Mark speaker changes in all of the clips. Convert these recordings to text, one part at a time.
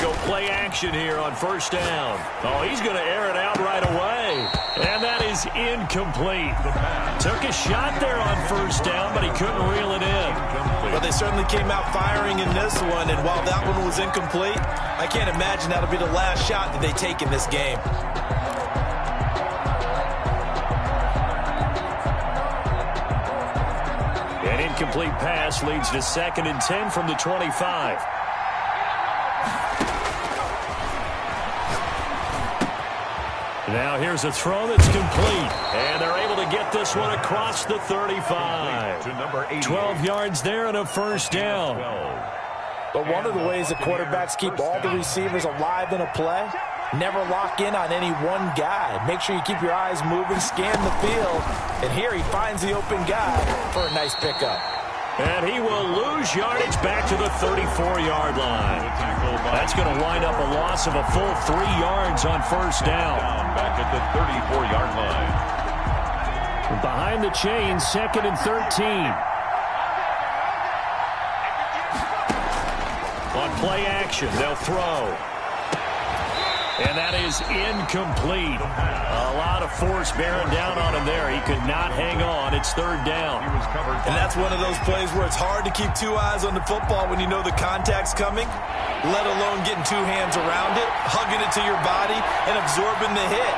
Speaker 1: go play action here on first down. Oh, he's going to air it out right away. And that is incomplete. Took a shot there on first down, but he couldn't reel it in.
Speaker 2: Well, they certainly came out firing in this one, and while that one was incomplete, I can't imagine that'll be the last shot that they take in this game.
Speaker 1: An incomplete pass leads to 2nd and 10 from the 25. Now here's a throw that's complete. And they're able to get this one across the 35. 12 yards there and a first down.
Speaker 2: But one of the ways that quarterbacks keep all the receivers alive in a play, never lock in on any one guy. Make sure you keep your eyes moving, scan the field. And here he finds the open guy for a nice pickup.
Speaker 1: And he will lose yardage back to the 34-yard line. That's going to wind up a loss of a full 3 yards on first down.
Speaker 3: Back at the 34-yard line.
Speaker 1: Behind the chains, 2nd and 13. On play action, they'll throw. And that is incomplete. A lot of force bearing down on him there. He could not hang on. It's 3rd down.
Speaker 2: And that's one of those plays where it's hard to keep 2 eyes on the football when you know the contact's coming, let alone getting 2 hands around it, hugging it to your body, and absorbing the hit.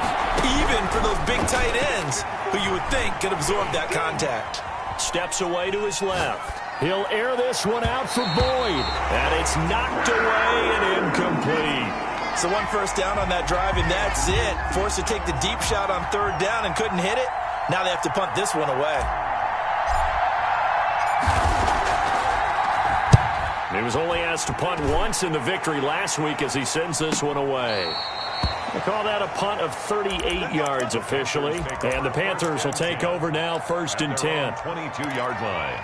Speaker 2: Even for those big tight ends who you would think could absorb that contact.
Speaker 1: Steps away to his left. He'll air this one out for Boyd. And it's knocked away and incomplete.
Speaker 2: So 1 first down on that drive, and that's it. Forced to take the deep shot on 3rd down and couldn't hit it. Now they have to punt this one away.
Speaker 1: He was only asked to punt once in the victory last week as he sends this one away. They call that a punt of 38 yards officially. And the Panthers will take over now, 1st and 10.
Speaker 3: 22-yard line.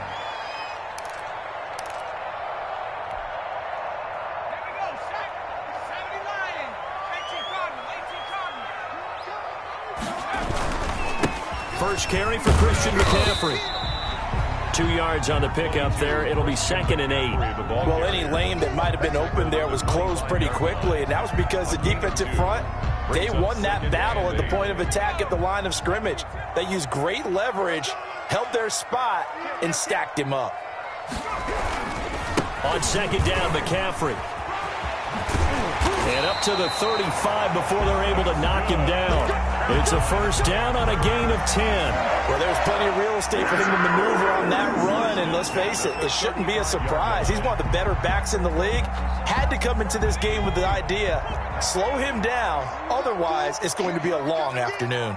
Speaker 1: First carry for Christian McCaffrey. 2 yards on the pickup there. It'll be 2nd and 8.
Speaker 2: Well, any lane that might have been open there was closed pretty quickly, and that was because the defensive front, they won that battle at the point of attack at the line of scrimmage. They used great leverage, held their spot, and stacked him up.
Speaker 1: On 2nd down, McCaffrey. And up to the 35 before they're able to knock him down. It's a first down on a gain of 10.
Speaker 2: Well, there's plenty of real estate for him to maneuver on that run, and let's face it, it shouldn't be a surprise. He's one of the better backs in the league. Had to come into this game with the idea, slow him down, otherwise it's going to be a long afternoon.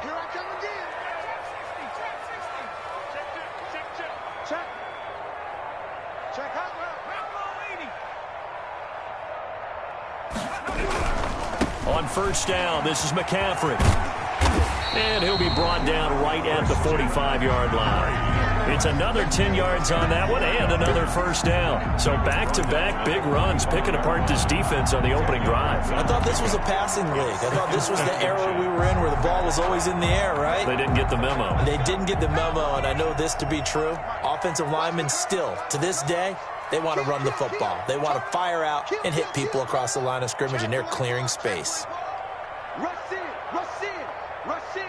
Speaker 1: On first down, this is McCaffrey. And he'll be brought down right at the 45-yard line. It's another 10 yards on that one and another first down. So back-to-back big runs picking apart this defense on the opening drive.
Speaker 2: I thought this was a passing league. I thought this was the era we were in where the ball was always in the air, right?
Speaker 1: They didn't get the memo.
Speaker 2: They didn't get the memo, and I know this to be true. Offensive linemen still, to this day, they want to run the football. They want to fire out and hit people across the line of scrimmage, and they're clearing space.
Speaker 4: Rush in, rush in, rush in.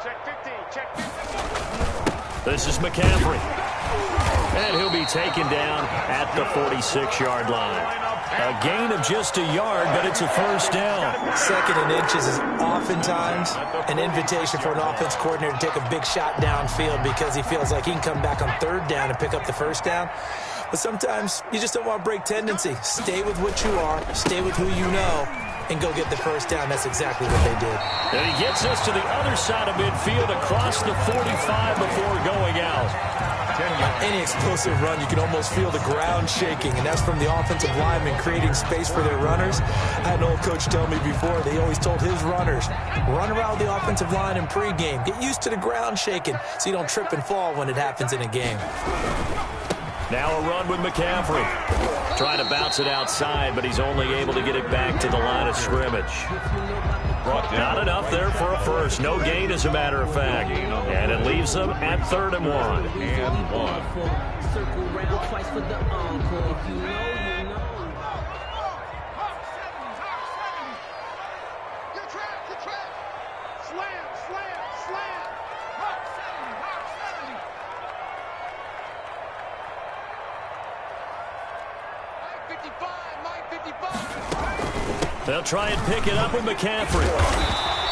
Speaker 4: Check 15, check 15.
Speaker 1: This is McCaffrey. And he'll be taken down at the 46-yard line. A gain of just a yard, but it's a first down.
Speaker 2: 2nd and inches is oftentimes an invitation for an offense coordinator to take a big shot downfield because he feels like he can come back on 3rd down and pick up the first down. But sometimes you just don't want to break tendency. Stay with what you are, stay with who you know, and go get the first down. That's exactly what they did.
Speaker 1: And he gets us to the other side of midfield across the 45 before going out.
Speaker 2: On any explosive run, you can almost feel the ground shaking, and that's from the offensive linemen creating space for their runners. I had an old coach tell me before, they always told his runners, run around the offensive line in pregame. Get used to the ground shaking so you don't trip and fall when it happens in a game.
Speaker 1: Now a run with McCaffrey. Trying to bounce it outside, but he's only able to get it back to the line of scrimmage. Not enough there for a first. No gain, as a matter of fact. And it leaves them at 3rd and 1.
Speaker 4: 55, Mike 55.
Speaker 1: They'll try and pick it up with McCaffrey.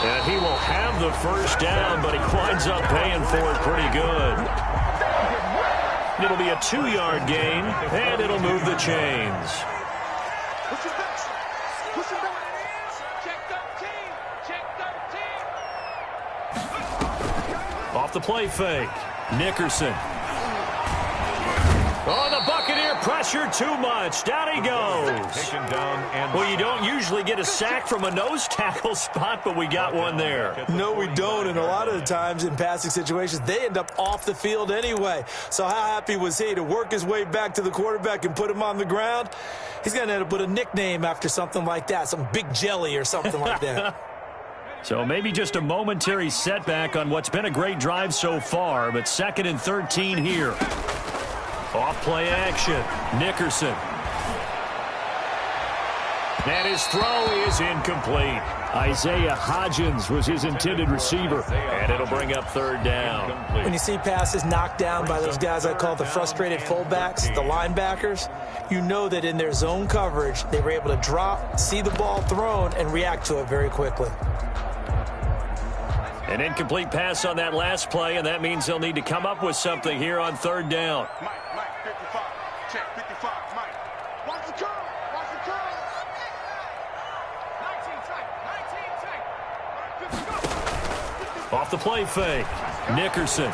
Speaker 1: And he will have the first down, but he winds up paying for it pretty good. It'll be a 2-yard gain, and it'll move the chains.
Speaker 4: Push it back. Push it back. Check 13. Check 13.
Speaker 1: Off the play fake. Nickerson. Oh, the Buccaneer pressure too much. Down he goes.
Speaker 3: Taken down and
Speaker 1: Well, you don't usually get a sack from a nose tackle spot, but we got one there.
Speaker 2: No, we don't, and a lot of the times in passing situations, they end up off the field anyway. So how happy was he to work his way back to the quarterback and put him on the ground? He's going to end up with a nickname after something like that, some Big Jelly or something like that.
Speaker 1: So maybe just a momentary setback on what's been a great drive so far, but 2nd and 13 here. Off play action. Nickerson. And his throw is incomplete. Isaiah Hodgins was his intended receiver. And it'll bring up 3rd down.
Speaker 2: When you see passes knocked down by those guys I call the frustrated fullbacks, the linebackers, you know that in their zone coverage, they were able to drop, see the ball thrown, and react to it very quickly.
Speaker 1: An incomplete pass on that last play, and that means they'll need to come up with something here on 3rd down.
Speaker 4: Mike 55. Check 55, Mike. Watch the curl. Watch the curl. 19 tight. 19 tight.
Speaker 1: Off the play fake. Nickerson.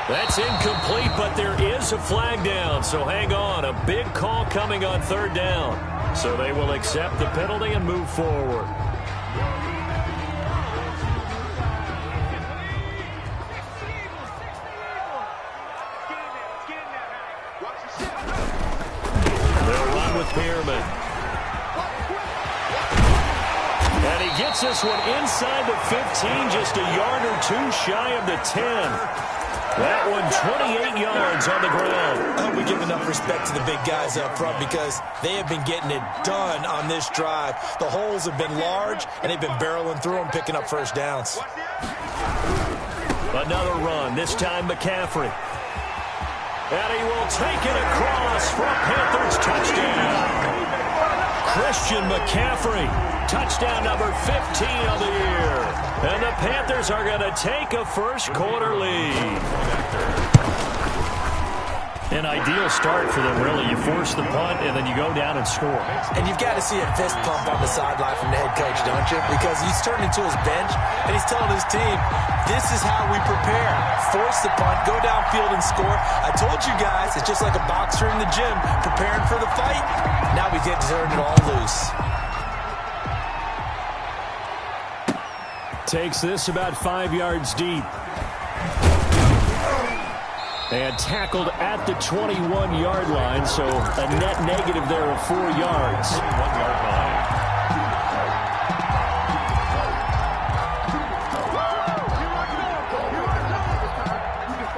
Speaker 1: That's incomplete, but there is a flag down, so hang on. A big call coming on 3rd down. So they will accept the penalty and move forward. Pearman. And he gets this one inside the 15, just a yard or two shy of the 10. That one 28 yards on the ground.
Speaker 2: I hope we give enough respect to the big guys up front because they have been getting it done on this drive. The holes have been large, and they've been barreling through them, picking up first downs.
Speaker 1: Another run, this time McCaffrey. And he will take it across for a Panthers touchdown. Christian McCaffrey, touchdown number 15 of the year. And the Panthers are going to take a first-quarter lead. An ideal start for them, really. You force the punt, and then you go down and score.
Speaker 2: And you've got to see a fist pump on the sideline from the head coach, don't you? Because he's turned into his bench, and he's telling his team, this is how we prepare. Force the punt, go downfield and score. I told you guys, it's just like a boxer in the gym preparing for the fight. Now we get to turn it all loose.
Speaker 1: Takes this about 5 yards deep. And tackled at the 21-yard line, so a net negative there of 4 yards.
Speaker 3: 1-yard line.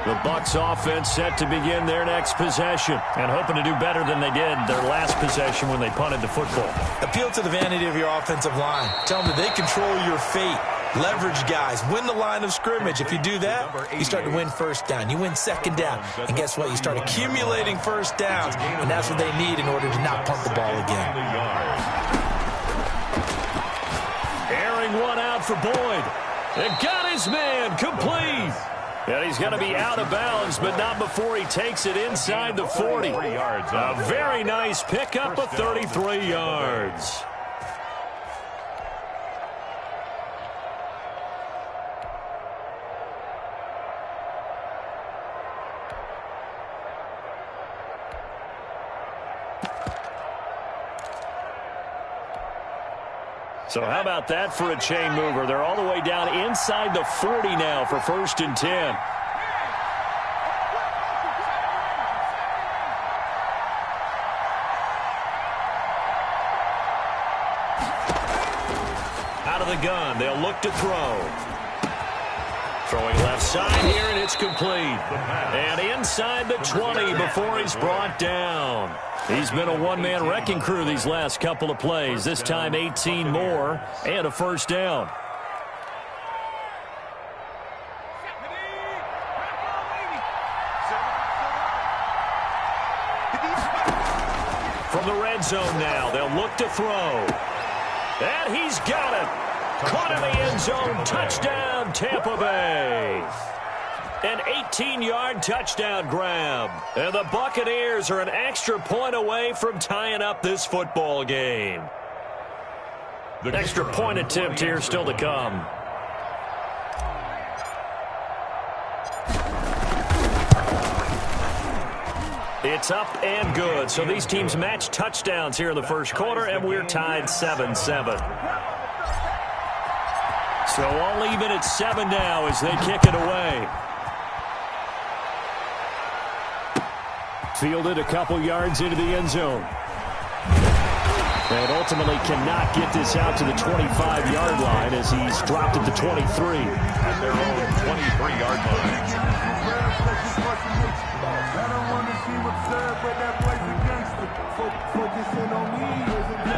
Speaker 1: The Bucs offense set to begin their next possession and hoping to do better than they did their last possession when they punted the football.
Speaker 2: Appeal to the vanity of your offensive line. Tell them that they control your fate. Leverage guys. Win the line of scrimmage. If you do that, you start to win first down. You win 2nd down. And guess what? You start accumulating first downs. And that's what they need in order to not punt the ball again.
Speaker 1: Airing one out for Boyd. And got his man complete. And he's going to be out of bounds, but not before he takes it inside the 40. A very nice pickup of 33 yards. So how about that for a chain mover? They're all the way down inside the 40 now for 1st and 10. Out of the gun, they'll look to throw. Throwing left side here, and it's complete. And inside the 20 before he's brought down. He's been a one-man wrecking crew these last couple of plays. This time 18 more and a first down. From the red zone now, they'll look to throw. And he's got it. Caught in the end zone. Touchdown, Tampa Bay. An 18-yard touchdown grab. And the Buccaneers are an extra point away from tying up this football game. The extra point attempt here still to come. It's up and good. So these teams match touchdowns here in the first quarter, and we're tied 7-7. So all even at 7 now as they kick it away. Fielded a couple yards into the end zone. And ultimately cannot get this out to the 25-yard line as he's dropped at the 23.
Speaker 3: At their own 23-yard line.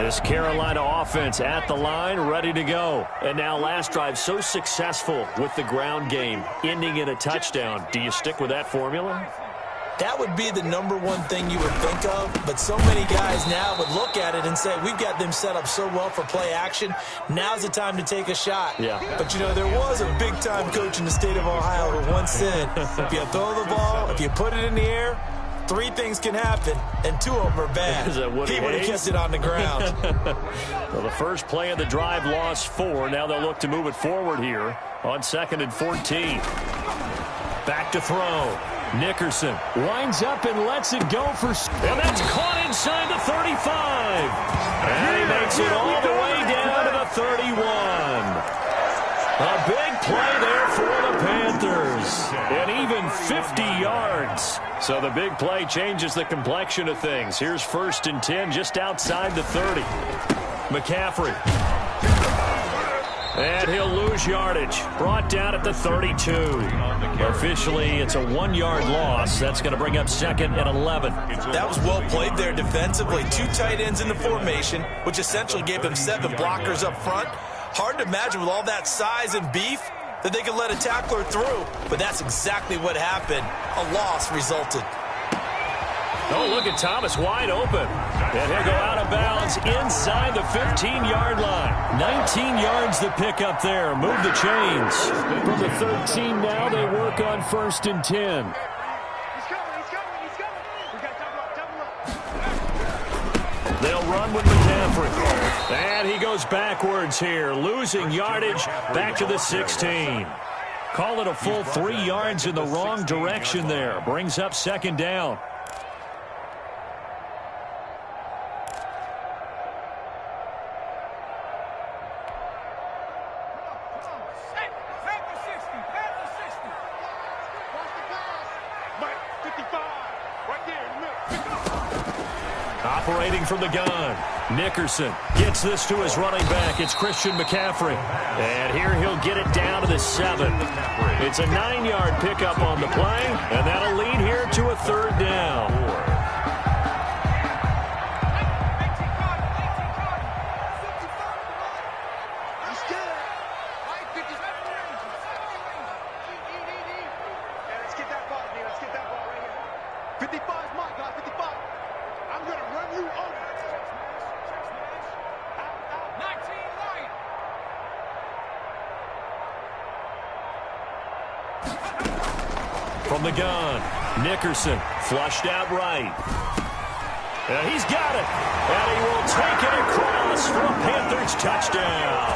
Speaker 1: This Carolina offense at the line, ready to go. And now last drive so successful with the ground game, ending in a touchdown. Do you stick with that formula?
Speaker 2: That would be the number one thing you would think of, but so many guys now would look at it and say, we've got them set up so well for play action, now's the time to take a shot.
Speaker 1: Yeah.
Speaker 2: But, you know, there was a big-time coach in the state of Ohio who once said, if you throw the ball, if you put it in the air, 3 things can happen, and 2 of them are bad.
Speaker 1: Is that what
Speaker 2: he would have kept it on the ground.
Speaker 1: Well, the first play of the drive lost 4. Now they'll look to move it forward here on 2nd and 14. Back to throw. Nickerson winds up and lets it go for... And that's caught inside the 35. And he makes it all the way down to the 31. A big play there for the Panthers. And even 50 yards. So the big play changes the complexion of things. Here's 1st and 10 just outside the 30. McCaffrey. And he'll lose yardage. Brought down at the 32. Officially, it's a 1-yard loss. That's going to bring up 2nd and 11.
Speaker 2: That was well played there defensively. 2 tight ends in the formation, which essentially gave them 7 blockers up front. Hard to imagine with all that size and beef that they could let a tackler through. But that's exactly what happened. A loss resulted.
Speaker 1: Oh, look at Thomas wide open. And he'll go out of bounds inside the 15-yard line. 19 yards to pick up there. Move the chains. From the 13 now, they work on 1st and 10.
Speaker 4: He's coming. We got double up.
Speaker 1: They'll run with McCaffrey. And he goes backwards here, losing yardage back to the 16. Call it a full 3 yards in the wrong direction there. Brings up 2nd down. Operating from the gun. Nickerson gets this to his running back. It's Christian McCaffrey. And here he'll get it down to the 7. It's a 9-yard pickup on the play, and that'll lead here to a 3rd down. From the gun, Nickerson flushed out right. And he's got it. And he will take it across for a Panthers touchdown.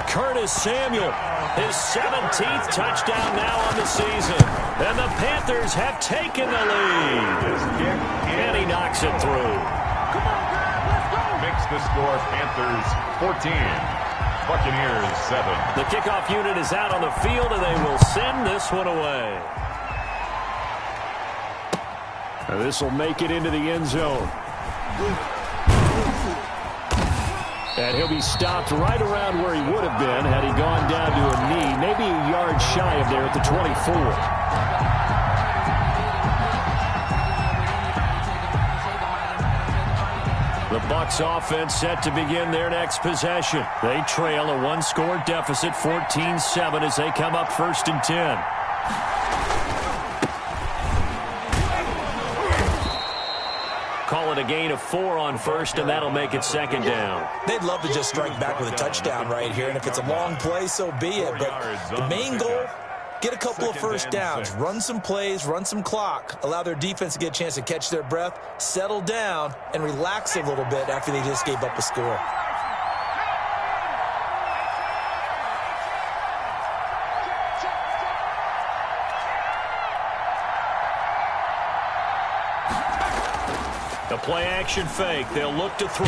Speaker 1: Curtis Samuel, his 17th touchdown now on the season. And the Panthers have taken the lead. And he knocks it through.
Speaker 3: Makes the score Panthers 14. Buccaneers 7.
Speaker 1: The kickoff unit is out on the field, and they will send this one away. And this will make it into the end zone. And he'll be stopped right around where he would have been had he gone down to a knee, maybe a yard shy of there at the 24. The Bucs offense set to begin their next possession. They trail a 1-score deficit, 14-7, as they come up 1st and 10. with a gain of 4 on first, and that'll make it second down.
Speaker 2: They'd love to just strike back with a touchdown right here, and if it's a long play, so be it. But the main goal, get a couple of first downs, run some plays, run some clock, allow their defense to get a chance to catch their breath, settle down, and relax a little bit after they just gave up a score.
Speaker 1: The play-action fake. They'll look to throw.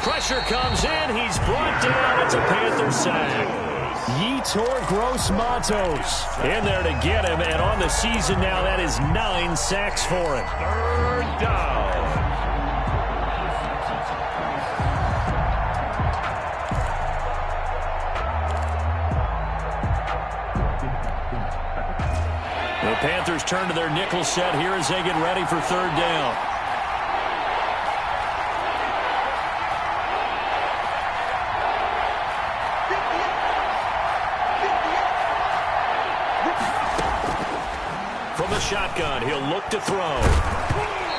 Speaker 1: Pressure comes in. He's brought down. It's a Panther sack. Yetur Gross-Matos in there to get him. And on the season now, that is 9 sacks for him.
Speaker 3: Third down.
Speaker 1: The Panthers turn to their nickel set here as they get ready for third down. From the shotgun, he'll look to throw.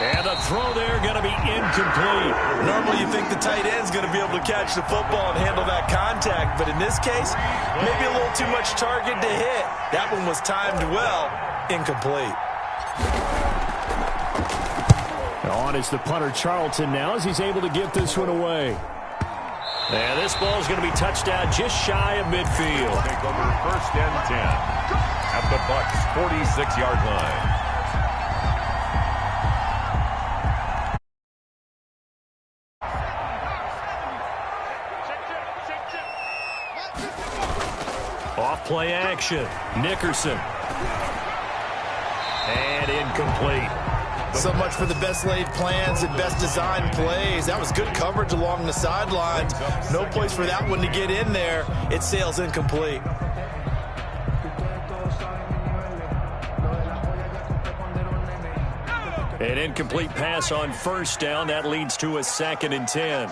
Speaker 1: And the throw there going to be incomplete.
Speaker 2: Normally you think the tight end's going to be able to catch the football and handle that contact, but in this case, maybe a little too much target to hit. That one was timed well. Incomplete.
Speaker 1: On is the punter Charlton now as he's able to get this one away. And this ball is going to be touched out just shy of midfield.
Speaker 3: Take over first and 10 at the Bucs 46-yard line.
Speaker 1: Off play action. Nickerson. And incomplete.
Speaker 2: So much for the best laid plans and best designed plays. That was good coverage along the sidelines. No place for that one to get in there. It sails incomplete.
Speaker 1: An incomplete pass on first down. That leads to a 2nd and 10.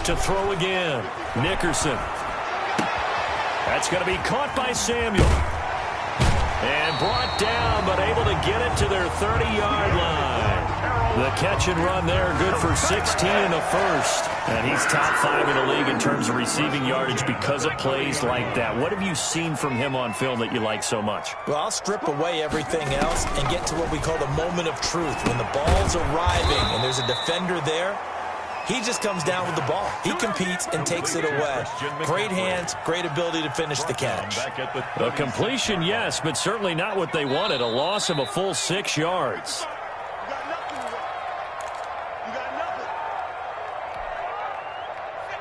Speaker 1: To throw again. Nickerson. That's going to be caught by Samuel. And brought down, but able to get it to their 30-yard line. The catch and run there, good for 16 in the first. And he's top 5 in the league in terms of receiving yardage because of plays like that. What have you seen from him on film that you like so much?
Speaker 2: Well, I'll strip away everything else and get to what we call the moment of truth. When the ball's arriving and there's a defender there, he just comes down with the ball. He competes and takes it away. Great hands, great ability to finish the catch.
Speaker 1: A completion, yes, but certainly not what they wanted. A loss of a full 6 yards.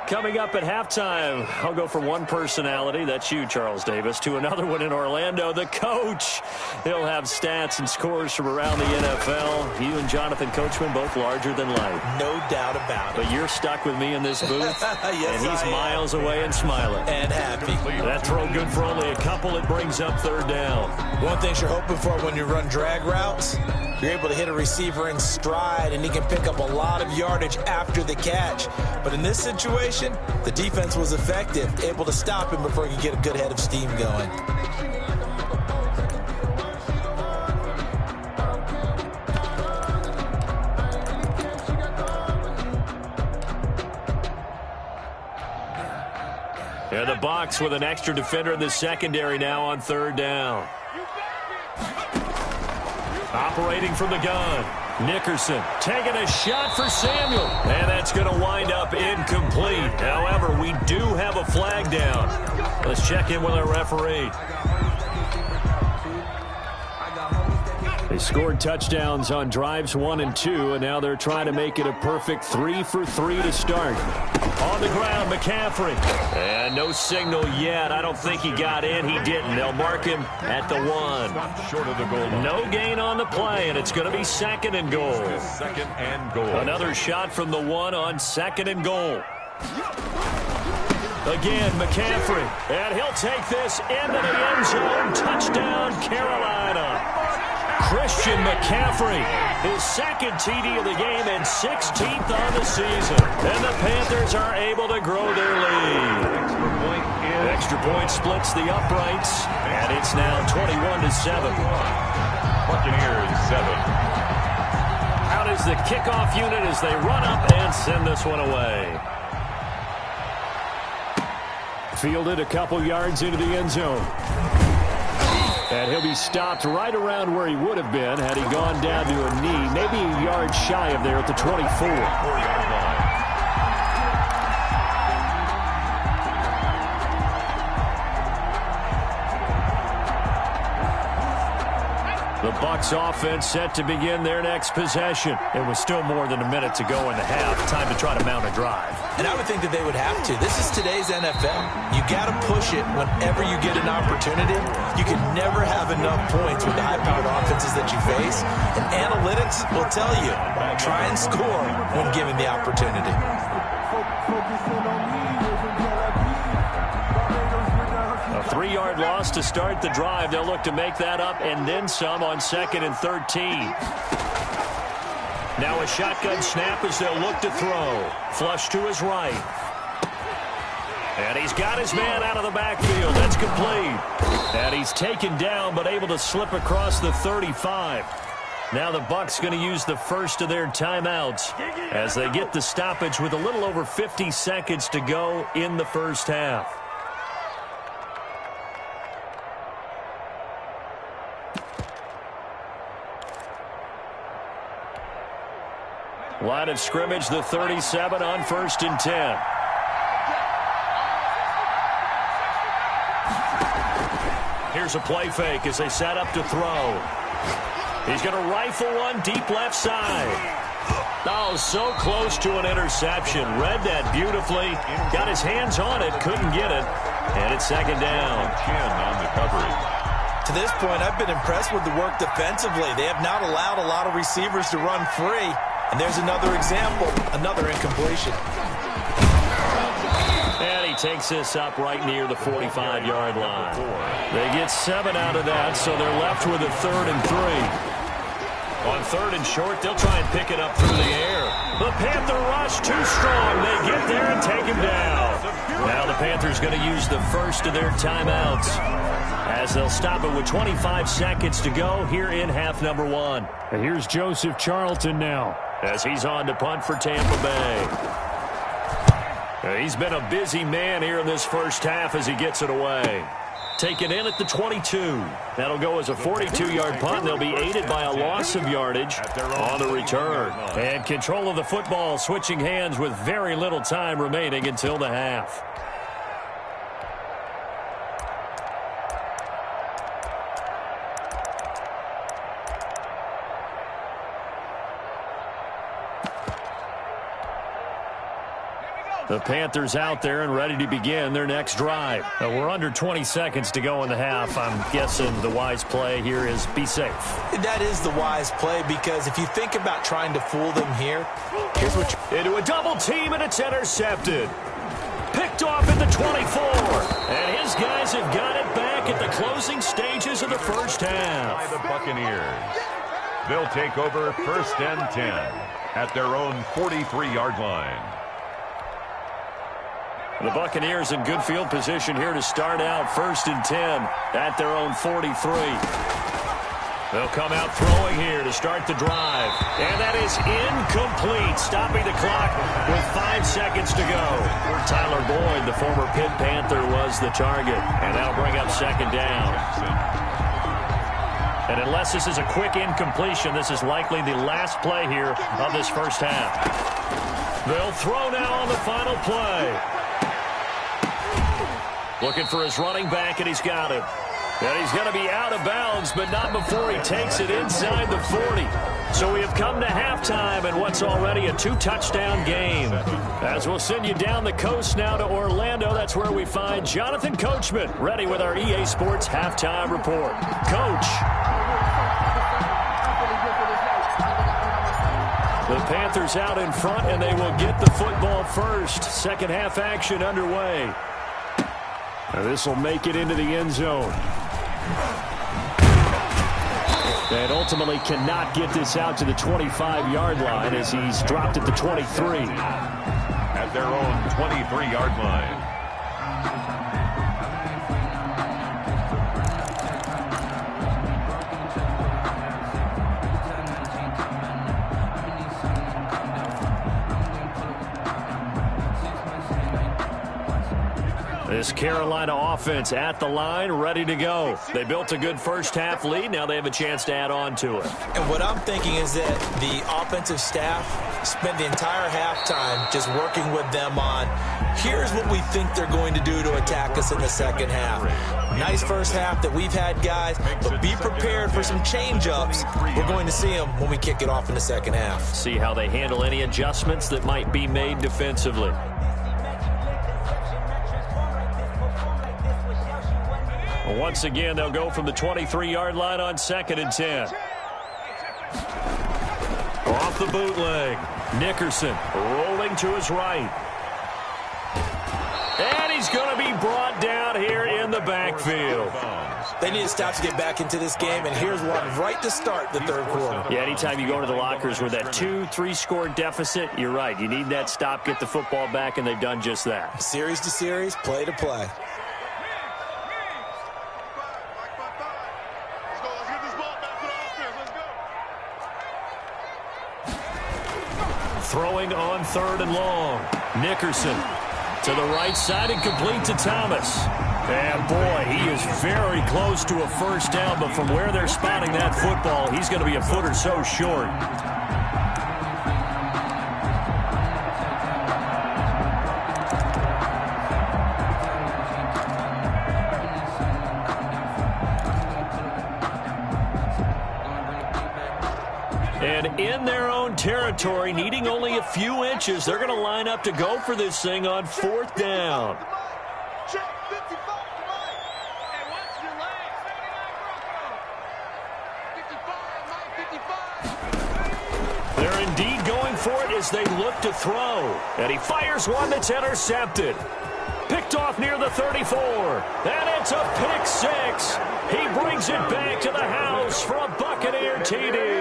Speaker 1: Coming up at halftime, I'll go from one personality, that's you, Charles Davis, to another one in Orlando, the coach. He'll have stats and scores from around the NFL. You and Jonathan Coachman, both larger than life.
Speaker 2: No doubt about it.
Speaker 1: But you're stuck with me in this booth,
Speaker 2: yes,
Speaker 1: and he's miles away and smiling.
Speaker 2: And happy.
Speaker 1: That throw good for only a couple. It brings up third down.
Speaker 2: One thing you're hoping for when you run drag routes, you're able to hit a receiver in stride, and he can pick up a lot of yardage after the catch. But in this situation, the defense was effective, able to stop him before he could get a good head of steam going.
Speaker 1: And the Bucs with an extra defender in the secondary now on third down. Operating from the gun. Nickerson taking a shot for Samuel. And that's going to wind up incomplete. However, we do have a flag down. Let's check in with our referee. They scored touchdowns on drives 1 and 2, and now they're trying to make it a perfect 3 for 3 to start. On the ground, McCaffrey. And no signal yet. I don't think he got in. He didn't. They'll mark him at the 1.
Speaker 3: Short of the goal line.
Speaker 1: No gain on the play, and it's going to be 2nd and goal.
Speaker 3: 2nd and goal.
Speaker 1: Another shot from the 1 on 2nd and goal. Again, McCaffrey. And he'll take this into the end zone. Touchdown, Carolina. Christian McCaffrey, his 2nd TD of the game and 16th on the season. And the Panthers are able to grow their lead. Extra point splits the uprights, and it's now 21-7.
Speaker 3: Buccaneers 7.
Speaker 1: out as the kickoff unit as they run up and send this one away.
Speaker 5: Fielded a couple yards into the end zone. And he'll be stopped right around where he would have been had he gone down to a knee, maybe a yard shy of there at the 24.
Speaker 3: 4-yard line.
Speaker 1: The Bucs offense set to begin their next possession. It was still more than a minute to go in the half. Time to try to mount a drive.
Speaker 2: And I would think that they would have to. This is today's NFL. You got to push it whenever you get an opportunity. You can never have enough points with the high-powered offenses that you face. And analytics will tell you, try and score when given the opportunity.
Speaker 1: A 3-yard loss to start the drive. They'll look to make that up and then some on 2nd and 13. Now a shotgun snap as they'll look to throw. Flush to his right. And he's got his man out of the backfield. That's complete. And he's taken down but able to slip across the 35. Now the Bucs going to use the first of their timeouts as they get the stoppage with a little over 50 seconds to go in the first half. Line of scrimmage, the 37 on 1st and 10. Here's a play fake as they set up to throw. He's going to rifle one deep left side. Oh, so close to an interception. Read that beautifully. Got his hands on it, couldn't get it. And it's 2nd down.
Speaker 3: Chin on the coverage.
Speaker 2: To this point, I've been impressed with the work defensively. They have not allowed a lot of receivers to run free. And there's another example, another incompletion.
Speaker 1: And he takes this up right near the 45-yard line. They get 7 out of that, so they're left with a 3rd and 3. On 3rd and short, they'll try and pick it up through the air. The Panther rush too strong. They get there and take him down. Now the Panthers going to use the first of their timeouts as they'll stop it with 25 seconds to go here in half number 1.
Speaker 5: And here's Joseph Charlton now,
Speaker 1: as he's on to punt for Tampa Bay. He's been a busy man here in this first half as he gets it away. Taken in at the 22. That'll go as a 42-yard punt. They'll be aided by a loss of yardage on the return. And control of the football switching hands with very little time remaining until the half. The Panthers out there and ready to begin their next drive. We're under 20 seconds to go in the half. I'm guessing the wise play here is be safe.
Speaker 2: That is the wise play, because if you think about trying to fool them here, here's what you...
Speaker 1: Into a double team, and it's intercepted. Picked off at the 24. And his guys have got it back at the closing stages of the first half.
Speaker 3: By the Buccaneers. They'll take over 1st and 10 at their own 43-yard line.
Speaker 1: The Buccaneers in good field position here to start out 1st and 10 at their own 43. They'll come out throwing here to start the drive. And that is incomplete, stopping the clock with 5 seconds to go. Tyler Boyd, the former Pitt Panther, was the target. And that'll bring up 2nd down. And unless this is a quick incompletion, this is likely the last play here of this first half. They'll throw now on the final play. Looking for his running back, and he's got it. And he's going to be out of bounds, but not before he takes it inside the 40. So we have come to halftime in what's already a 2-touchdown game. As we'll send you down the coast now to Orlando, that's where we find Jonathan Coachman, ready with our EA Sports Halftime Report. Coach. The Panthers out in front, and they will get the football first. Second half action underway.
Speaker 5: This will make it into the end zone. And ultimately cannot get this out to the 25-yard line as he's dropped at the 23.
Speaker 3: At their own 23-yard line.
Speaker 1: This Carolina offense at the line, ready to go. They built a good first-half lead. Now they have a chance to add on to it.
Speaker 2: And what I'm thinking is that the offensive staff spent the entire halftime just working with them on, here's what we think they're going to do to attack us in the second half. Nice first half that we've had, guys, but be prepared for some change-ups. We're going to see them when we kick it off in the second half.
Speaker 1: See how they handle any adjustments that might be made defensively. Once again, they'll go from the 23-yard line on 2nd and 10. Off the bootleg. Nickerson rolling to his right. And he's going to be brought down here in the backfield.
Speaker 2: They need to stop to get back into this game, and here's one right to start the third quarter.
Speaker 1: Yeah, anytime you go to the lockers with that 2-3 score deficit, you're right. You need that stop, get the football back, and they've done just that.
Speaker 2: Series to series, play to play.
Speaker 1: Throwing on 3rd and long. Nickerson to the right side and complete to Thomas. And boy, he is very close to a first down, but from where they're spotting that football, he's going to be a foot or so short. And in their own territory, needing only a few inches, they're going to line up to go for this thing on 4th down. They're indeed going for it as they look to throw. And he fires one that's intercepted. Picked off near the 34. And it's a pick six. He brings it back to the house for a Buccaneer TD.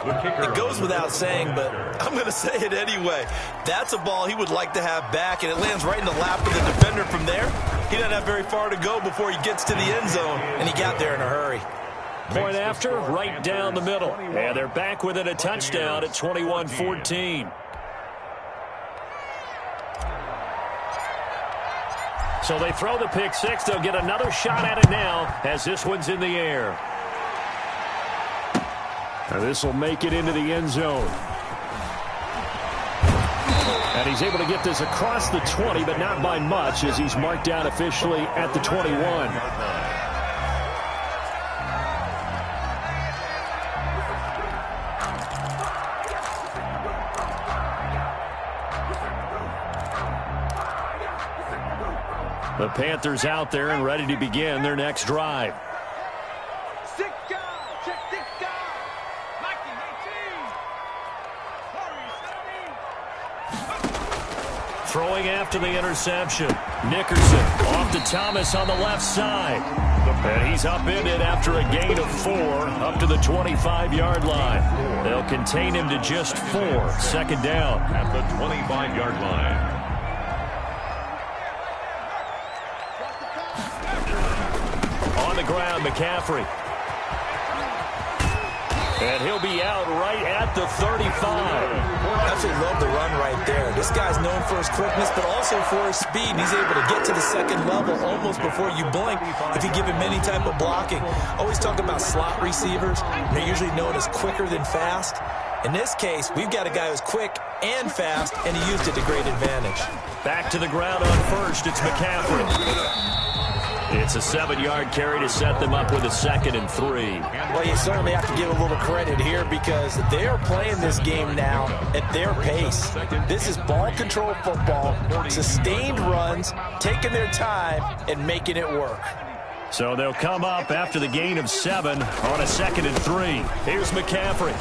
Speaker 2: It goes without saying, but I'm going to say it anyway. That's a ball he would like to have back, and it lands right in the lap of the defender from there. He doesn't have very far to go before he gets to the end zone, and he got there in a hurry.
Speaker 1: Point after, right down the middle. And they're back within a touchdown at 21-14. So they throw the pick six. They'll get another shot at it now as this one's in the air.
Speaker 5: Now this will make it into the end zone. And he's able to get this across the 20, but not by much as he's marked down officially at the 21. The Panthers out there and ready to begin their next drive.
Speaker 1: Throwing after the interception. Nickerson off to Thomas on the left side. And he's upended after a gain of 4 up to the 25-yard line. They'll contain him to just 4. 2nd down.
Speaker 3: At the 25-yard line.
Speaker 1: On the ground, McCaffrey. And he'll be out right at the 35.
Speaker 2: I absolutely love the run right there. This guy's known for his quickness, but also for his speed. And he's able to get to the second level almost before you blink if you give him any type of blocking. Always talk about slot receivers. They're usually known as quicker than fast. In this case, we've got a guy who's quick and fast, and he used it to great advantage.
Speaker 1: Back to the ground on first. It's McCaffrey. It's a 7-yard carry to set them up with a 2nd and 3.
Speaker 2: Well, you certainly have to give a little credit here because they are playing this game now at their pace. This is ball control football, sustained runs, taking their time, and making it work.
Speaker 1: So they'll come up after the gain of 7 on a 2nd and 3. Here's McCaffrey.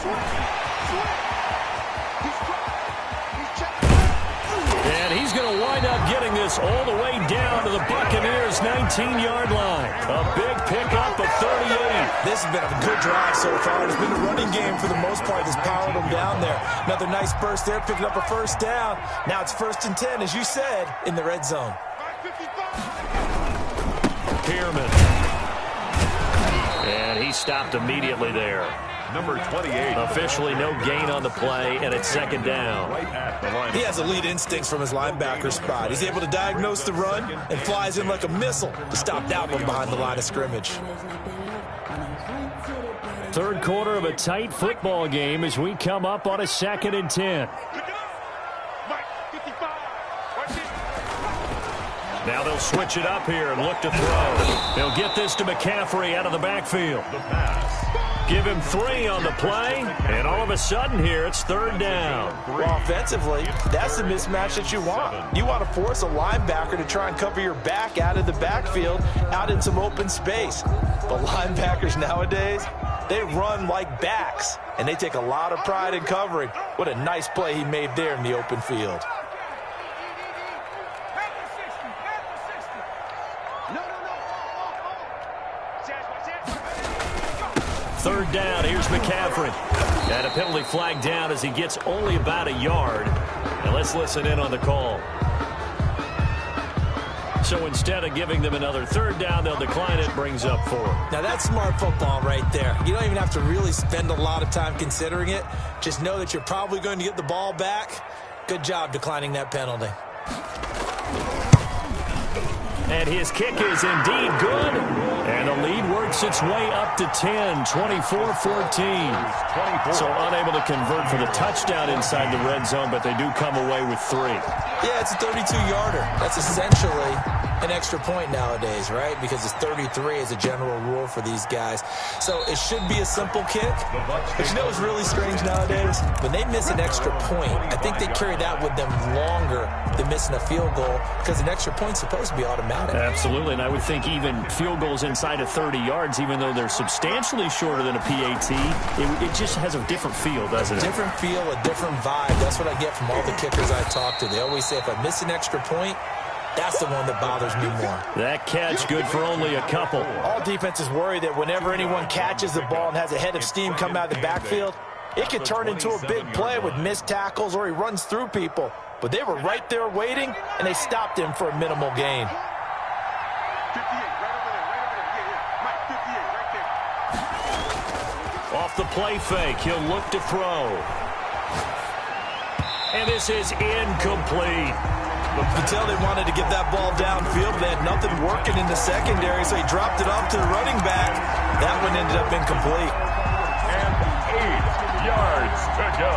Speaker 1: And he's going to wind up getting this all the way down to the Buccaneers' 19-yard line. A big pickup of 38.
Speaker 2: This has been a good drive so far. It's been a running game for the most part that's powered them down there. Another nice burst there, picking up a first down. Now it's 1st and 10, as you said, in the red zone.
Speaker 1: Pierman. And he stopped immediately there.
Speaker 3: number 28.
Speaker 1: Officially no gain on the play, and it's second down.
Speaker 3: Right at the line.
Speaker 2: He has elite instincts from his linebacker spot. He's able to diagnose the run and flies in like a missile to stop that one behind the line of scrimmage.
Speaker 5: Third quarter of a tight football game as we come up on a 2nd and 10.
Speaker 1: Now they'll switch it up here and look to throw. They'll get this to McCaffrey out of the backfield.
Speaker 3: The pass.
Speaker 1: Give him 3 on the play, and all of a sudden here it's third down.
Speaker 2: Well, offensively, that's the mismatch that you want. You want to force a linebacker to try and cover your back out of the backfield, out in some open space. But linebackers nowadays, they run like backs, and they take a lot of pride in covering. What a nice play he made there in the open field.
Speaker 1: Third down, here's McCaffrey. And a penalty flag down as he gets only about a yard. And let's listen in on the call. So instead of giving them another third down, they'll decline it, brings up 4.
Speaker 2: Now that's smart football right there. You don't even have to really spend a lot of time considering it. Just know that you're probably going to get the ball back. Good job declining that penalty.
Speaker 1: And his kick is indeed good. And the lead works its way up to 10, 24-14. So unable to convert for the touchdown inside the red zone, but they do come away with 3.
Speaker 2: Yeah, it's a 32-yarder. That's essentially an extra point nowadays, right? Because it's 33 as a general rule for these guys. So it should be a simple kick. But you know what's really strange nowadays? When they miss an extra point, I think they carry that with them longer than missing a field goal because an extra point's supposed to be automatic.
Speaker 5: Absolutely, and I would think even field goals inside of 30 yards, even though they're substantially shorter than a PAT, it just has a different feel, doesn't it?
Speaker 2: Different feel, a different vibe. That's what I get from all the kickers I talk to. They always say if I miss an extra point, that's the one that bothers me more.
Speaker 1: That catch good for only a couple.
Speaker 2: All defenses worry that whenever anyone catches the ball and has a head of steam come out of the backfield, it could turn into a big play with missed tackles or he runs through people. But they were right there waiting, and they stopped him for a minimal gain.
Speaker 4: 58, right over there, Mike, 58, right there.
Speaker 1: Off the play fake, he'll look to throw. And this is incomplete.
Speaker 2: You could tell they wanted to get that ball downfield. They had nothing working in the secondary, so he dropped it off to the running back. That one ended up incomplete.
Speaker 3: And 8 yards to go.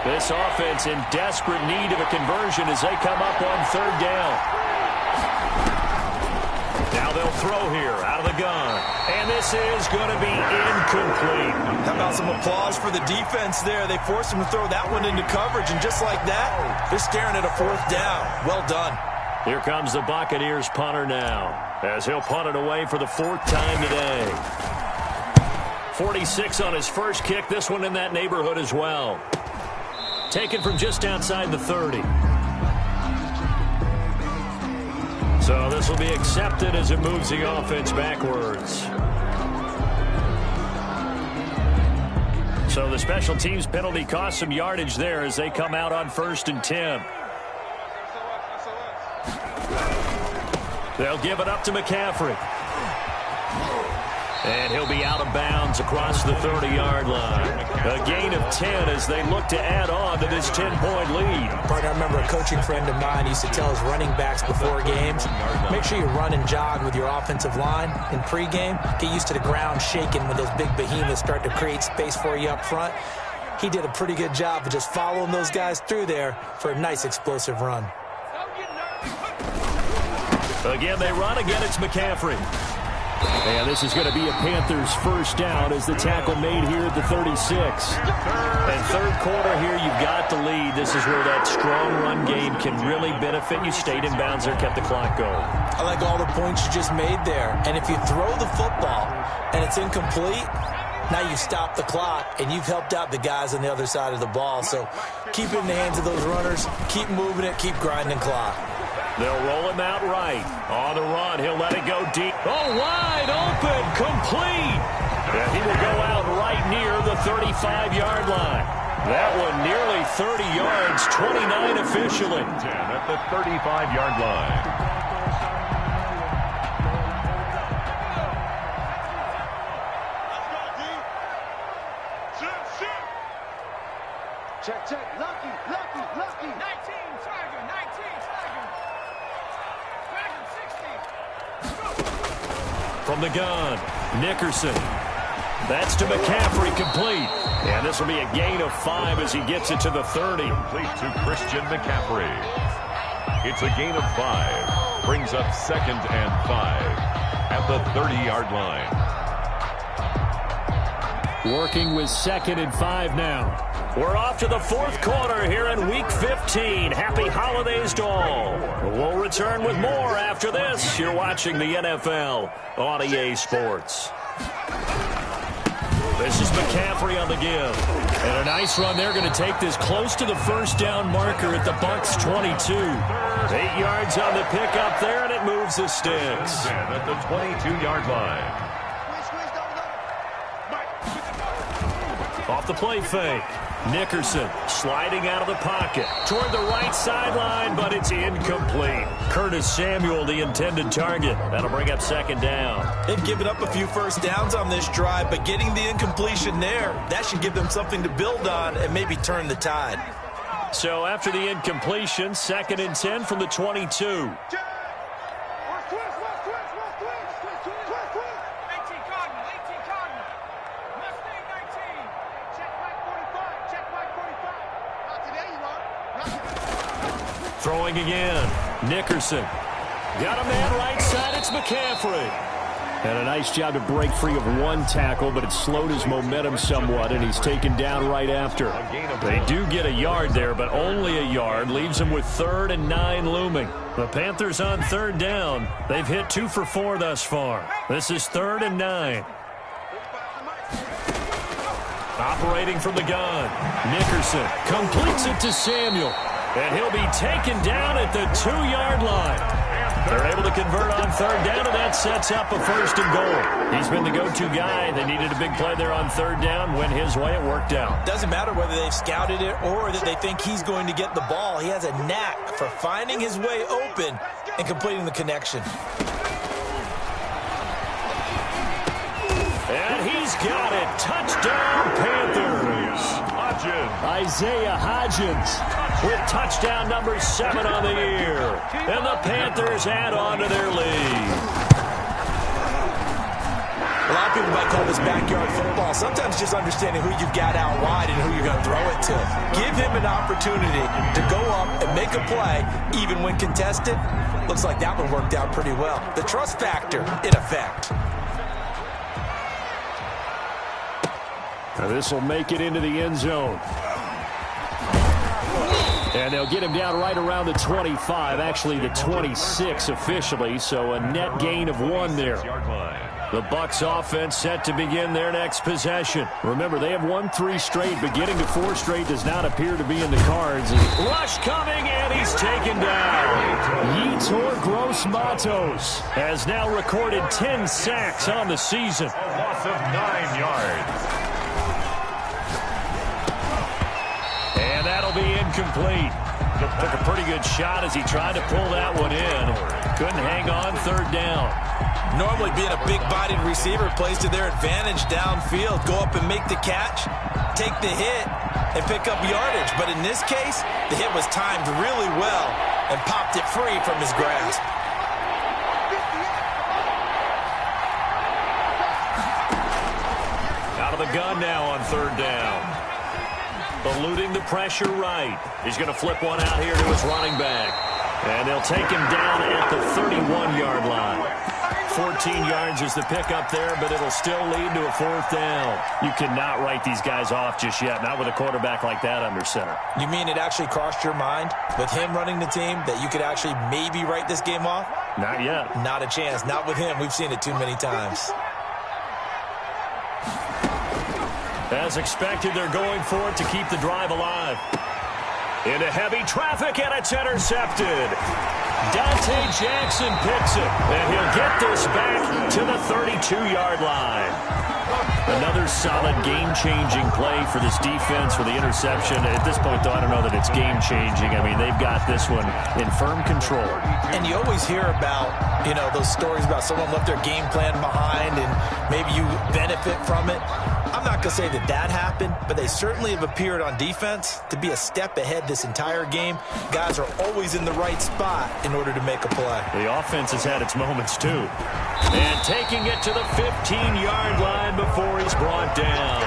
Speaker 1: This offense in desperate need of a conversion as they come up on third down. Now they'll throw here out of the gun. And this is going to be incomplete.
Speaker 2: How about some applause for the defense there? They forced him to throw that one into coverage, and just like that, they're staring at a 4th down. Well done.
Speaker 1: Here comes the Buccaneers punter now, as he'll punt it away for the 4th time today. 46 on his first kick, this one in that neighborhood as well. Taken from just outside the 30. So this will be accepted as it moves the offense backwards. So the special teams penalty cost some yardage there as they come out on 1st and 10. They'll give it up to McCaffrey. And he'll be out of bounds across the 30-yard line. A gain of 10 as they look to add on to this 10-point lead.
Speaker 2: Partner, I remember a coaching friend of mine used to tell his running backs before games, make sure you run and jog with your offensive line in pregame. Get used to the ground shaking when those big behemoths start to create space for you up front. He did a pretty good job of just following those guys through there for a nice explosive run.
Speaker 1: Again, they run. Again, it's McCaffrey.
Speaker 5: And this is going to be a Panthers first down as the tackle made here at the 36.
Speaker 1: And third quarter here, you've got the lead. This is where that strong run game can really benefit you. Stayed in bounds there, kept the clock going.
Speaker 2: I like all the points you just made there. And if you throw the football and it's incomplete, now you've stopped the clock and you've helped out the guys on the other side of the ball. So keep it in the hands of those runners. Keep moving it. Keep grinding clock.
Speaker 1: They'll roll him out right. On the run, he'll let it go deep. Oh, wide open, complete. And he will go out right near the 35-yard line. That one nearly 30 yards, 29 officially.
Speaker 3: 10 at the 35-yard line.
Speaker 1: From the gun, Nickerson. That's to McCaffrey, complete. And this will be a gain of 5 as he gets it to the 30.
Speaker 3: Complete to Christian McCaffrey. It's a gain of 5. Brings up 2nd and 5 at the 30-yard line.
Speaker 5: Working with 2nd and 5 now.
Speaker 1: We're off to the 4th quarter here in Week 15. Happy holidays to all. We'll return with more after this. You're watching the NFL on EA Sports. This is McCaffrey on the give. And a nice run. They're going to take this close to the first down marker at the Bucs 22. 8 yards on the pickup there, and it moves the sticks.
Speaker 3: At the 22-yard line.
Speaker 1: Off the play fake. Nickerson sliding out of the pocket toward the right sideline, but it's incomplete. Curtis Samuel, the intended target. That'll bring up 2nd down.
Speaker 2: They've given up a few first downs on this drive, but getting the incompletion there, that should give them something to build on and maybe turn the tide.
Speaker 1: So after the incompletion, 2nd and 10 from the 22. Throwing again. Nickerson. Got a man right side. It's McCaffrey.
Speaker 5: And a nice job to break free of one tackle, but it slowed his momentum somewhat, and he's taken down right after.
Speaker 1: They do get a yard there, but only a yard. Leaves them with 3rd and 9 looming. The Panthers on 3rd down. They've hit 2 for 4 thus far. This is 3rd and 9. Operating from the gun. Nickerson completes it to Samuel. And he'll be taken down at the 2-yard line. They're able to convert on 3rd down, and that sets up a 1st and goal. He's been the go-to guy. They needed a big play there on 3rd down. Went his way. It worked out.
Speaker 2: Doesn't matter whether they've scouted it or that they think he's going to get the ball. He has a knack for finding his way open and completing the connection.
Speaker 1: And he's got it. Touchdown, Panthers. Isaiah Hodgins with touchdown number 7 on the year. And the Panthers add on to their lead.
Speaker 2: A lot of people might call this backyard football. Sometimes just understanding who you've got out wide and who you're going to throw it to. Give him an opportunity to go up and make a play, even when contested. Looks like that one worked out pretty well. The trust factor, in effect.
Speaker 5: Now this will make it into the end zone. And they'll get him down right around the 25, actually the 26 officially, so a net gain of 1 there. The Bucs offense set to begin their next possession. Remember, they have won 3 straight, but getting to 4 straight does not appear to be in the cards.
Speaker 1: Rush coming, and he's taken down.
Speaker 5: Yetur Gross-Matos
Speaker 1: has now recorded 10 sacks on the season.
Speaker 3: A loss of 9 yards.
Speaker 1: And that'll be incomplete. Took a pretty good shot as he tried to pull that one in. Couldn't hang on 3rd down.
Speaker 2: Normally being a big-bodied receiver plays to their advantage downfield. Go up and make the catch, take the hit, and pick up yardage. But in this case, the hit was timed really well and popped it free from his grasp.
Speaker 1: Out of the gun now on 3rd down. Eluding the pressure right. He's going to flip one out here to his running back. And they'll take him down at the 31-yard line. 14 yards is the pickup there, but it'll still lead to a 4th down. You cannot write these guys off just yet, not with a quarterback like that under center.
Speaker 2: You mean it actually crossed your mind with him running the team that you could actually maybe write this game off?
Speaker 1: Not yet.
Speaker 2: Not a chance. Not with him. We've seen it too many times.
Speaker 1: As expected, they're going for it to keep the drive alive. Into heavy traffic, and it's intercepted. Dante Jackson picks it, and he'll get this back to the 32-yard line. Another solid game-changing play for this defense for the interception. At this point, though, I don't know that it's game-changing. I mean, they've got this one in firm control.
Speaker 2: And you always hear about, those stories about someone left their game plan behind and maybe you benefit from it. I'm not going to say that happened, but they certainly have appeared on defense to be a step ahead this entire game. Guys are always in the right spot in order to make a play.
Speaker 1: The offense has had its moments, too. And taking it to the 15-yard line before he's brought down.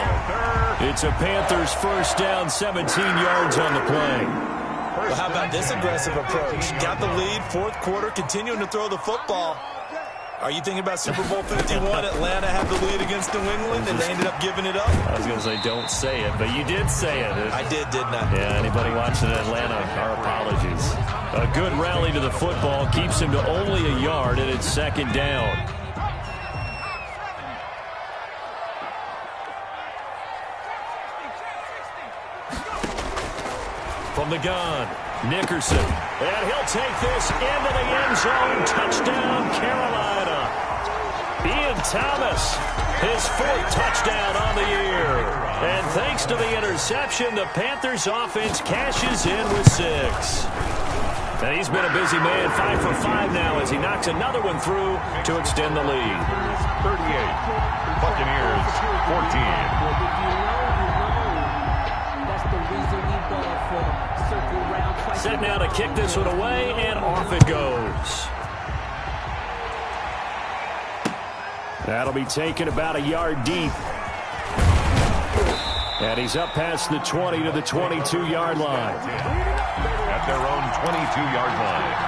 Speaker 5: It's a Panthers first down, 17 yards on the play.
Speaker 2: Well, how about this aggressive approach? Got the lead, fourth quarter, continuing to throw the football. Are you thinking about Super Bowl 51? Atlanta had the lead against New England, and they ended up giving it up?
Speaker 1: I was going to say, don't say it, but you did say it.
Speaker 2: I did, didn't I?
Speaker 1: Yeah, anybody watching Atlanta, our apologies. A good rally to the football keeps him to only a yard, and it's second down. From the gun, Nickerson. And he'll take this into the end zone. Touchdown, Carolina. Ian Thomas, his fourth touchdown on the year. And thanks to the interception, the Panthers offense cashes in with 6. And he's been a busy man, 5 for 5 now as he knocks another one through to extend the lead.
Speaker 3: 38, Buccaneers 14.
Speaker 1: Set now to kick this one away, and off it goes.
Speaker 5: That'll be taken about a yard deep. And he's up past the 20 to the 22-yard line.
Speaker 3: At their own 22-yard line.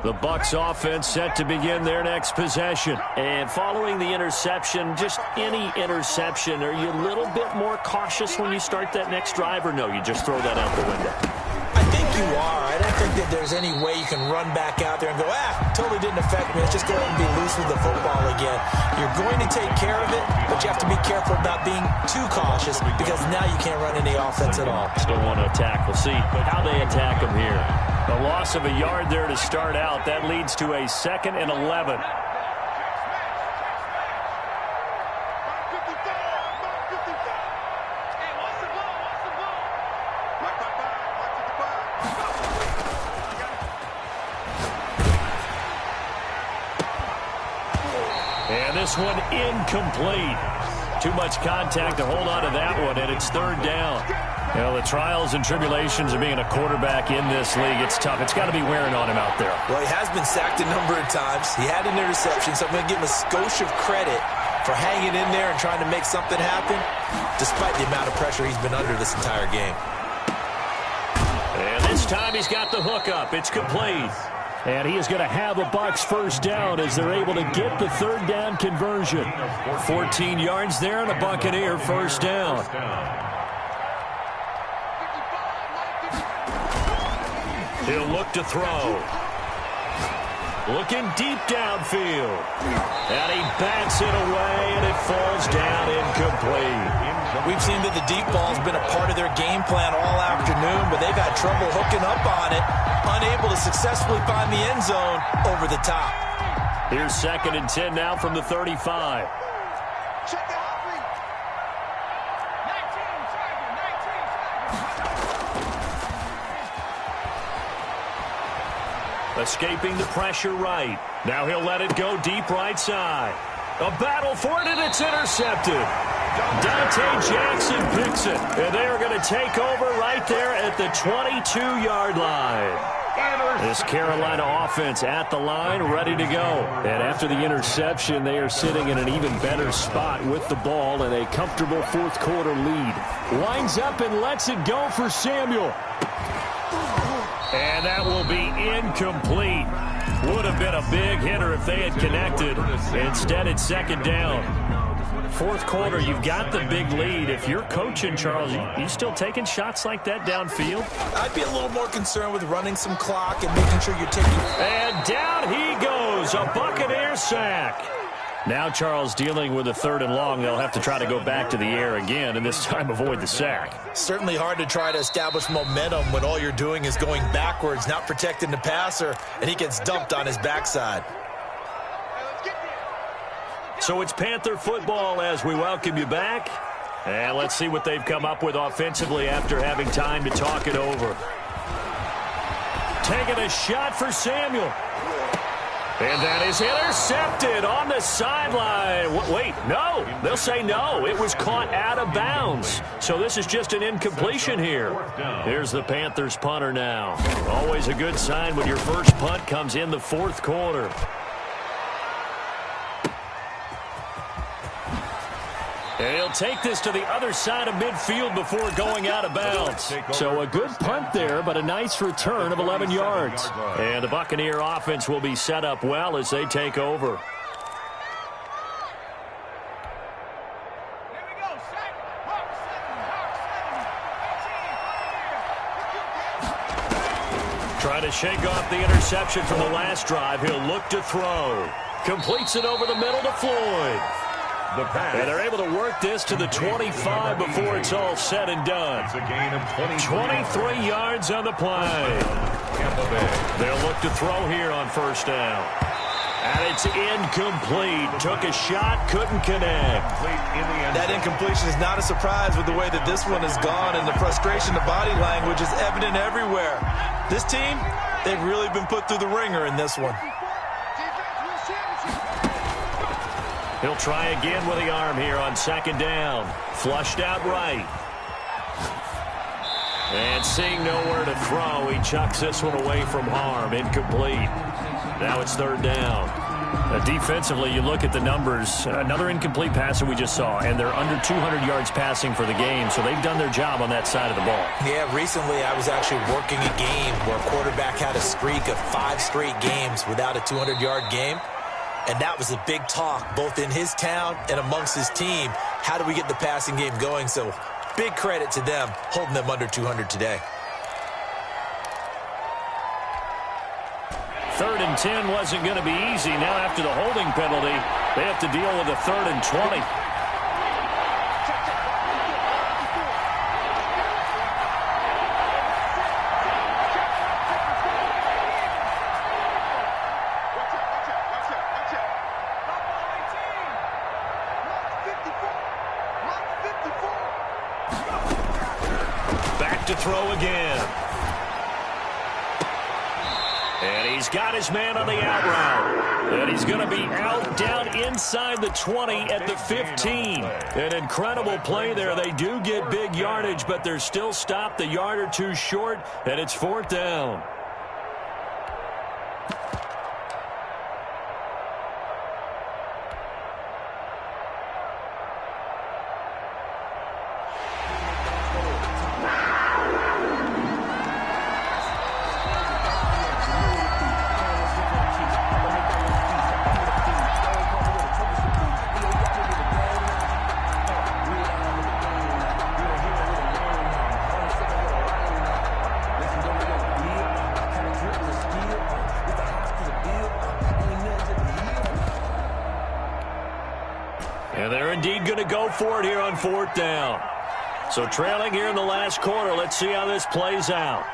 Speaker 1: The Bucs offense set to begin their next possession. And following the interception, just any interception, are you a little bit more cautious when you start that next drive, or no, you just throw that out the window?
Speaker 2: I think you are. I don't think that there's any way you can run back out there and go, totally didn't affect me. Let's just go ahead and be loose with the football again. You're going to take care of it, but you have to be careful about being too cautious because now you can't run any offense at all.
Speaker 1: Still want to attack. We'll see how they attack him here. A loss of a yard there to start out. That leads to a 2nd and 11. And this one incomplete. Too much contact to hold on to that one, and it's 3rd down. Well, the trials and tribulations of being a quarterback in this league, it's tough. It's got to be wearing on him out there.
Speaker 2: Well, he has been sacked a number of times. He had an interception, so I'm going to give him a skosh of credit for hanging in there and trying to make something happen, despite the amount of pressure he's been under this entire game.
Speaker 1: And this time he's got the hook up. It's complete.
Speaker 5: And he is going to have a Bucs first down as they're able to get the 3rd down conversion.
Speaker 1: 14 yards there and a Buccaneer first down. He'll look to throw. Looking deep downfield. And he bats it away, and it falls down incomplete.
Speaker 2: We've seen that the deep ball's been a part of their game plan all afternoon, but they've had trouble hooking up on it, unable to successfully find the end zone over the top.
Speaker 1: Here's 2nd and 10 now from the 35. Escaping the pressure right. Now he'll let it go deep right side. A battle for it, and it's intercepted. Dante Jackson picks it, and they are going to take over right there at the 22-yard line. This Carolina offense at the line, ready to go. And after the interception, they are sitting in an even better spot with the ball and a comfortable fourth quarter lead. Winds up and lets it go for Samuel. And that will be incomplete. Would have been a big hitter if they had connected. Instead, it's 2nd down. Fourth quarter, you've got the big lead. If you're coaching, Charles, you still taking shots like that downfield?
Speaker 2: I'd be a little more concerned with running some clock and making sure you're taking...
Speaker 1: And down he goes, a Buccaneer sack. Now Charles dealing with a 3rd and long. They'll have to try to go back to the air again, and this time avoid the sack.
Speaker 2: Certainly hard to try to establish momentum when all you're doing is going backwards, not protecting the passer, and he gets dumped on his backside.
Speaker 1: So it's Panther football as we welcome you back. And let's see what they've come up with offensively after having time to talk it over. Taking a shot for Samuel.
Speaker 5: And that is intercepted on the sideline. Wait, no. They'll say no. It was caught out of bounds. So this is just an incompletion here. Here's the Panthers punter now. Always a good sign when your first punt comes in the fourth quarter. And he'll take this to the other side of midfield before going out of bounds. So a good punt there, but a nice return of 11 yards. And the Buccaneer offense will be set up well as they take over. Trying to shake off the interception from the last drive. He'll look to throw. Completes it over the middle to Floyd. And they're able to work this to the 25 before it's all said and done.
Speaker 3: It's a gain of
Speaker 5: 23 yards on the play. They'll look to throw here on first down. And it's incomplete. Took a shot, couldn't connect.
Speaker 2: That incompletion is not a surprise with the way that this one has gone, and the frustration, the body language is evident everywhere. This team, they've really been put through the ringer in this one.
Speaker 5: He'll try again with the arm here on second down. Flushed out right. And seeing nowhere to throw, he chucks this one away from harm. Incomplete. Now it's third down. Defensively, you look at the numbers. Another incomplete pass that we just saw, and they're under 200 yards passing for the game, so they've done their job on that side of the ball.
Speaker 2: Yeah, recently I was actually working a game where a quarterback had a streak of 5 straight games without a 200-yard game. And that was a big talk, both in his town and amongst his team. How do we get the passing game going? So big credit to them, holding them under 200 today.
Speaker 5: 3rd and 10 wasn't going to be easy. Now after the holding penalty, they have to deal with a 3rd and 20. To throw again. And he's got his man on the out route. And he's going to be out down inside the 20 at the 15. An incredible play there. They do get big yardage, but they're still stopped a yard or two short, and it's 4th down. And they're indeed going to go for it here on 4th down. So trailing here in the last quarter. Let's see how this plays out.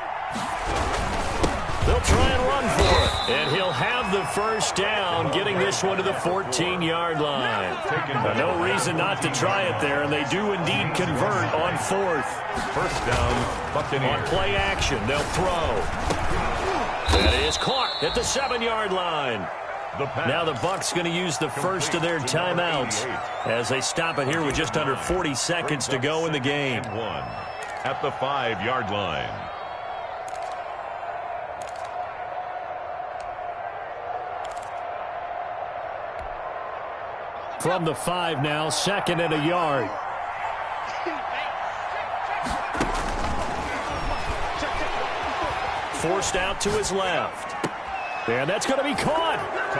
Speaker 5: They'll try and run for it. And he'll have the first down, getting this one to the 14-yard line. No reason not to try it there, and they do indeed convert on 4th.
Speaker 3: First down, Buccaneers.
Speaker 5: On play action, they'll throw. That is caught at the 7-yard line. Now the Bucs going to use the first of their timeouts as they stop it here with just under 40 seconds to go in the game.
Speaker 3: At the 5-yard line.
Speaker 5: From the 5 now, 2nd and a yard. Forced out to his left. And that's going to be caught.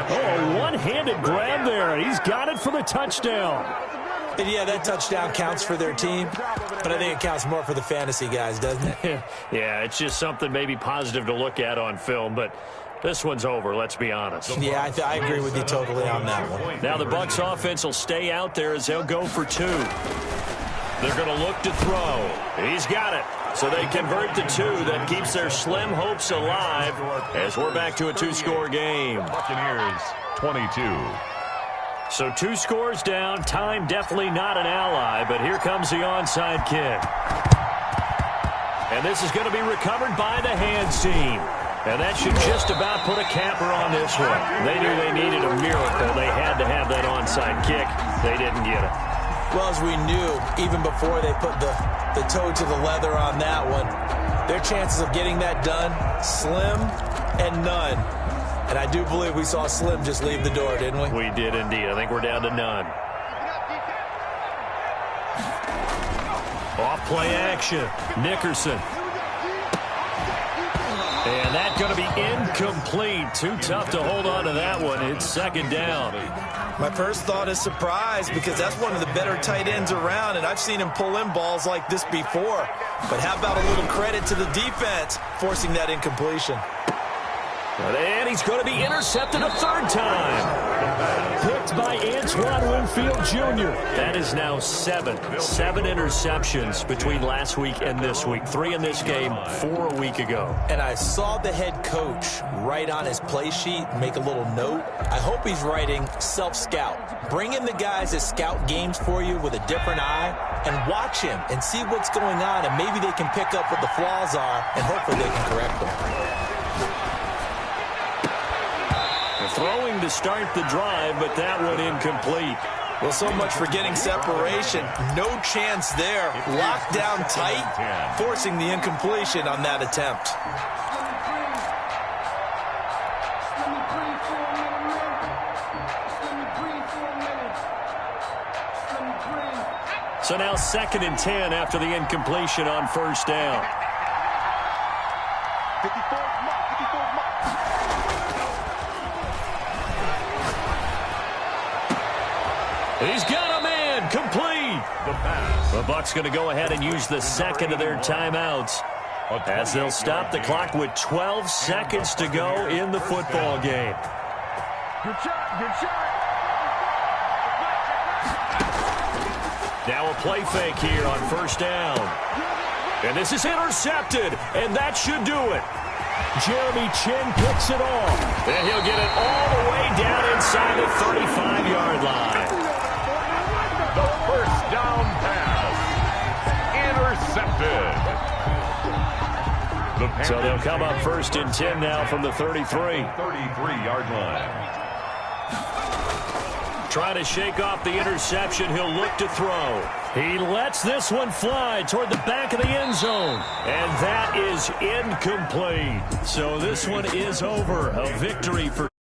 Speaker 5: Oh, one-handed grab there. He's got it for the touchdown.
Speaker 2: And yeah, that touchdown counts for their team, but I think it counts more for the fantasy guys, doesn't it?
Speaker 5: Yeah, it's just something maybe positive to look at on film, but this one's over, let's be honest.
Speaker 2: Yeah, I agree with you totally on that one.
Speaker 5: Now the Bucs offense will stay out there as they'll go for 2. They're going to look to throw. He's got it. So they convert the 2. That keeps their slim hopes alive as we're back to a 2-score game.
Speaker 3: Buccaneers 22.
Speaker 5: So 2 scores down. Time definitely not an ally, but here comes the onside kick. And this is going to be recovered by the hands team. And that should just about put a capper on this one. They knew they needed a miracle. They had to have that onside kick. They didn't get it.
Speaker 2: Well, as we knew, even before they put the toe to the leather on that one, their chances of getting that done, slim and none. And I do believe we saw Slim just leave the door, didn't we?
Speaker 5: We did indeed. I think we're down to none. Off play action. Nickerson. And that's going to be incomplete. Too tough to hold on to that one. It's second down.
Speaker 2: My first thought is surprise because that's one of the better tight ends around, and I've seen him pull in balls like this before. But how about a little credit to the defense forcing that incompletion?
Speaker 5: And he's going to be intercepted a third time. Picked by Antoine Winfield Jr. That is now seven interceptions between last week and this week. 3 in this game, 4 a week ago.
Speaker 2: And I saw the head coach write on his play sheet, make a little note. I hope he's writing self-scout. Bring in the guys that scout games for you with a different eye and watch him and see what's going on, and maybe they can pick up what the flaws are, and hopefully they can correct them.
Speaker 5: Throwing to start the drive, but that one incomplete.
Speaker 2: Well, so much for getting separation. No chance there. Locked down tight, forcing the incompletion on that attempt.
Speaker 5: So now 2nd and 10 after the incompletion on first down.
Speaker 4: 54 mark.
Speaker 5: He's got a man, complete. The Bucs going to go ahead and use the second of their timeouts as they'll stop the clock with 12 seconds to go in the football game.
Speaker 4: Good shot.
Speaker 5: Now a play fake here on first down. And this is intercepted, and that should do it. Jeremy Chin picks it off. And he'll get it all the way down inside the 35-yard line.
Speaker 3: The first down pass. Intercepted.
Speaker 5: So they'll come up 1st and 10 now from the 33.
Speaker 3: 33-yard line.
Speaker 5: Trying to shake off the interception. He'll look to throw. He lets this one fly toward the back of the end zone. And that is incomplete. So this one is over. A victory for